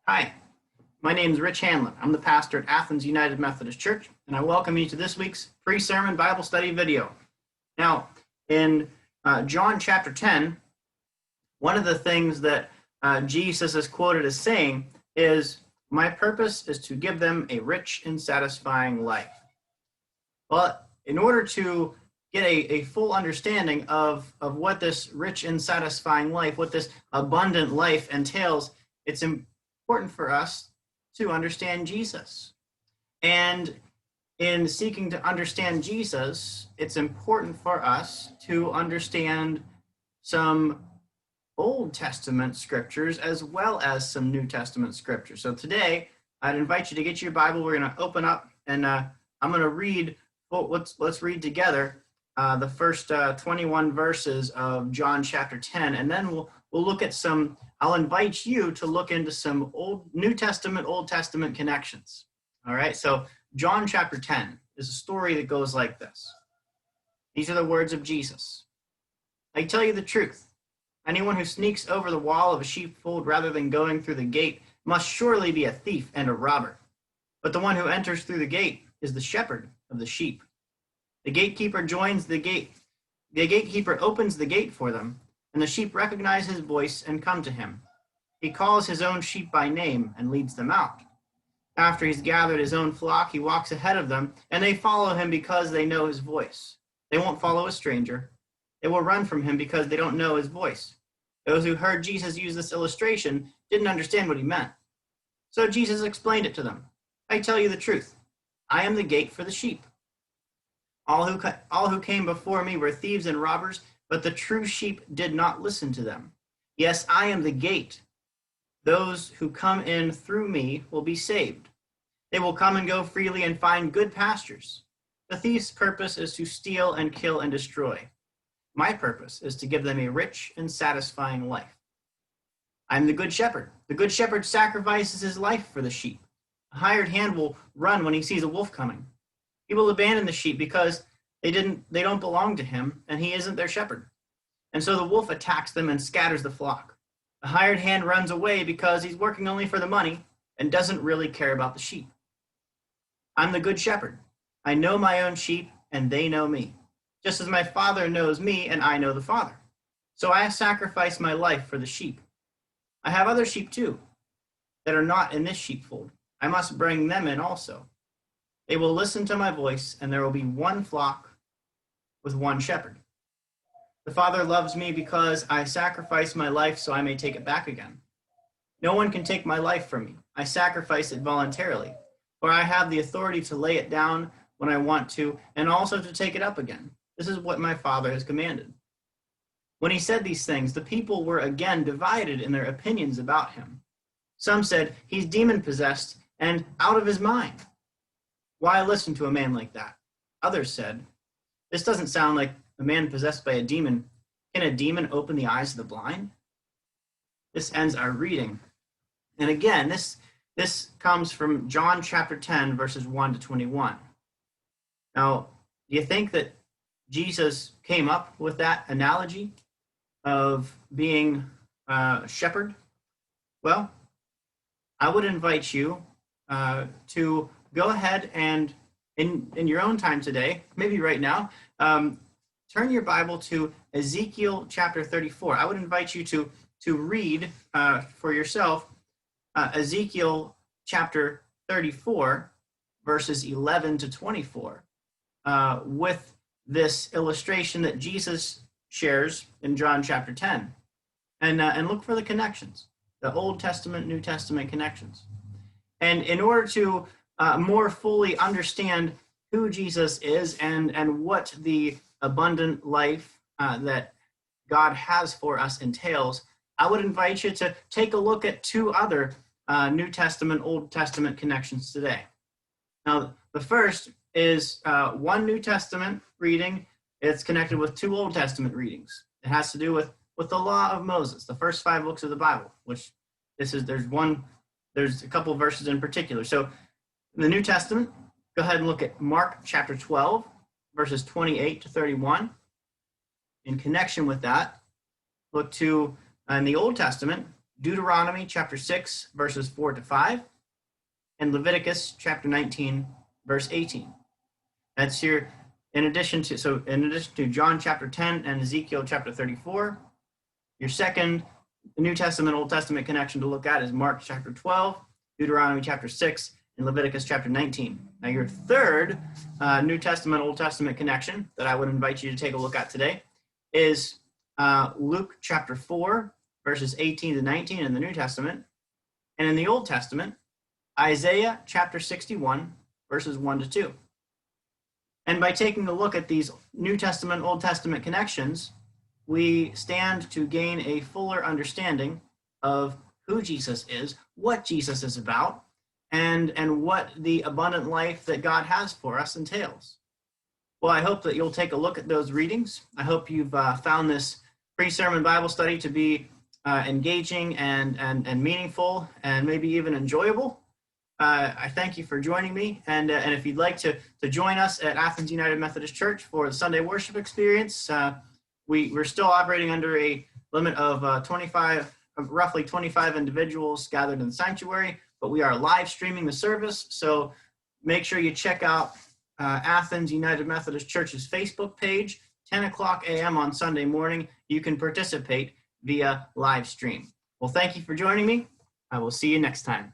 Hi, my name is Rich Hanlon. I'm the pastor at Athens United Methodist Church, and I welcome you to this week's pre-sermon Bible study video. Now, in John chapter 10, one of the things that Jesus is quoted as saying is, "My purpose is to give them a rich and satisfying life." Well, in order to get a full understanding of what this rich and satisfying life, what this abundant life entails, it's important for us to understand Jesus. And in seeking to understand Jesus, it's important for us to understand some Old Testament scriptures as well as some New Testament scriptures. So today, I'd invite you to get your Bible. We're going to open up, and I'm going to read. Well, let's read together the first 21 verses of John chapter 10, and then we'll look at some. I'll invite you to look into some New Testament, Old Testament connections. All right, so John chapter 10 is a story that goes like this. These are the words of Jesus. "I tell you the truth. Anyone who sneaks over the wall of a sheepfold rather than going through the gate must surely be a thief and a robber. But the one who enters through the gate is the shepherd of the sheep. The gatekeeper joins the gate. The gatekeeper opens the gate for them, and the sheep recognize his voice and come to him. He calls his own sheep by name and leads them out. After he's gathered his own flock, he walks ahead of them, and they follow him because they know his voice. They won't follow a stranger. They will run from him because they don't know his voice." Those who heard Jesus use this illustration didn't understand what he meant. So Jesus explained it to them. "I tell you the truth. I am the gate for the sheep. All who came before me were thieves and robbers, but the true sheep did not listen to them. Yes, I am the gate. Those who come in through me will be saved. They will come and go freely and find good pastures. The thief's purpose is to steal and kill and destroy. My purpose is to give them a rich and satisfying life. I am the good shepherd. The good shepherd sacrifices his life for the sheep. A hired hand will run when he sees a wolf coming. He will abandon the sheep because they don't belong to him, and he isn't their shepherd. And so the wolf attacks them and scatters the flock. The hired hand runs away because he's working only for the money and doesn't really care about the sheep. I'm the good shepherd. I know my own sheep, and they know me, just as my Father knows me and I know the Father. So I sacrifice my life for the sheep. I have other sheep too that are not in this sheepfold. I must bring them in also. They will listen to my voice, and there will be one flock with one shepherd. The Father loves me because I sacrifice my life so I may take it back again. No one can take my life from me. I sacrifice it voluntarily, for I have the authority to lay it down when I want to, and also to take it up again. This is what my Father has commanded." When he said these things, the people were again divided in their opinions about him. Some said, "He's demon-possessed and out of his mind. Why listen to a man like that?" Others said, "This doesn't sound like a man possessed by a demon. Can a demon open the eyes of the blind?" This ends our reading. And again, this comes from John chapter 10, verses 1 to 21. Now, do you think that Jesus came up with that analogy of being a shepherd? Well, I would invite you to go ahead and in your own time today, maybe right now, turn your Bible to Ezekiel chapter 34. I would invite you to read for yourself Ezekiel chapter 34, verses 11 to 24, with this illustration that Jesus shares in John chapter 10. And look for the connections, the Old Testament, New Testament connections. And in order to more fully understand who Jesus is and what the abundant life that God has for us entails, I would invite you to take a look at two other New Testament, Old Testament connections today. Now, the first is one New Testament reading. It's connected with two Old Testament readings. It has to do with the law of Moses, the first 5 books of the Bible, which there's a couple verses in particular. So in the New Testament, go ahead and look at Mark chapter 12, verses 28 to 31. In connection with that, look to in the Old Testament, Deuteronomy chapter 6, verses 4 to 5, and Leviticus chapter 19, verse 18. That's here in addition to John chapter 10 and Ezekiel chapter 34. Your second New Testament, Old Testament connection to look at is Mark chapter 12, Deuteronomy chapter 6, and Leviticus chapter 19. Now your third New Testament, Old Testament connection that I would invite you to take a look at today is Luke chapter 4, verses 18 to 19 in the New Testament. And in the Old Testament, Isaiah chapter 61, verses 1 to 2. And by taking a look at these New Testament, Old Testament connections, we stand to gain a fuller understanding of who Jesus is, what Jesus is about, and what the abundant life that God has for us entails. Well, I hope that you'll take a look at those readings. I hope you've found this pre-sermon Bible study to be engaging and meaningful and maybe even enjoyable. I thank you for joining me, and if you'd like to join us at Athens United Methodist Church for the Sunday worship experience, we're still operating under a limit of roughly 25 individuals gathered in the sanctuary, but we are live streaming the service, so make sure you check out Athens United Methodist Church's Facebook page, 10 o'clock a.m. on Sunday morning. You can participate via live stream. Well, thank you for joining me. I will see you next time.